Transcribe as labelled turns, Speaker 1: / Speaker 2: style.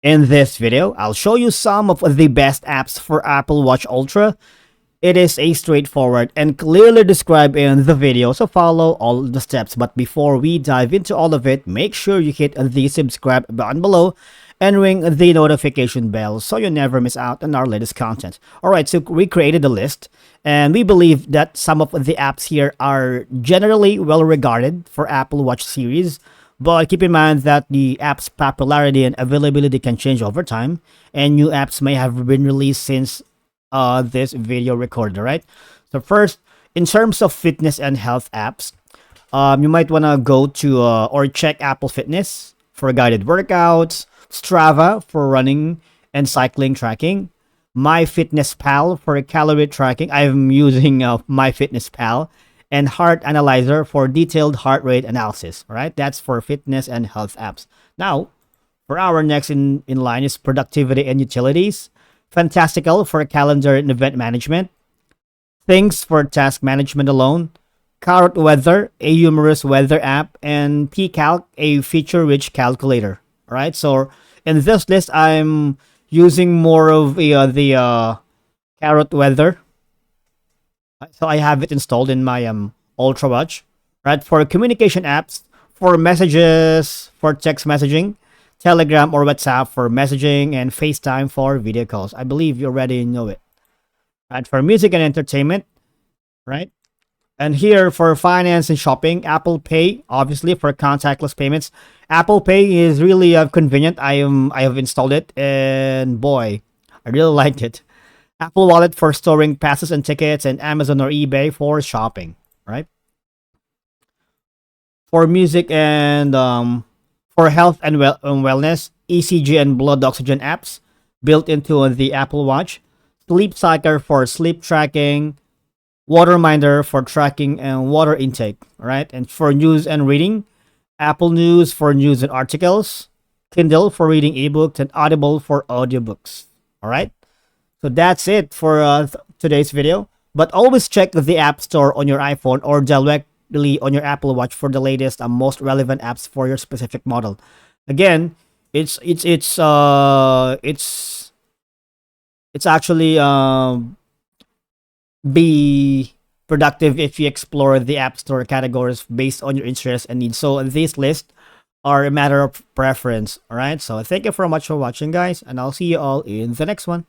Speaker 1: In this video, I'll show you some of the best apps for Apple Watch Ultra. It is a straightforward and clearly described in the video, so follow all the steps. But before we dive into all of it, make sure you hit the subscribe button below and ring the notification bell so you never miss out on our latest content. Alright, so we created a list and we believe that some of the apps here are generally well regarded for Apple Watch series. But keep in mind that the app's popularity and availability can change over time, and new apps may have been released since this video recorded, right? So first, in terms of fitness and health apps, you might want to go to or check Apple Fitness for guided workouts, Strava for running and cycling tracking, MyFitnessPal for calorie tracking. I'm using MyFitnessPal, and Heart Analyzer for detailed heart rate analysis. All right, that's for fitness and health apps. Now, for our next in line is productivity and utilities. Fantastical for calendar and event management. Things for task management alone. Carrot Weather, a humorous weather app, and Pcalc, a feature-rich calculator. All right, so in this list, I'm using more of the Carrot Weather. So I have it installed in my Ultra Watch, right? For communication apps, for messages, for text messaging, Telegram or WhatsApp for messaging, and FaceTime for video calls. I believe you already know it. Right? For music and entertainment, right? And here for finance and shopping, Apple Pay, obviously for contactless payments. Apple Pay is really convenient. I have installed it, and boy, I really liked it. Apple Wallet for storing passes and tickets, and Amazon or eBay for shopping, right? For music and for health and wellness, ECG and blood oxygen apps built into the Apple Watch. Sleep Cycle for sleep tracking, Waterminder for tracking and water intake, right? And for news and reading, Apple News for news and articles, Kindle for reading ebooks, and Audible for audiobooks, all right? So that's it for today's video. But always check the App Store on your iPhone or directly on your Apple Watch for the latest and most relevant apps for your specific model. Again, it's actually be productive if you explore the App Store categories based on your interests and needs. So these lists are a matter of preference. All right. So thank you very much for watching, guys, and I'll see you all in the next one.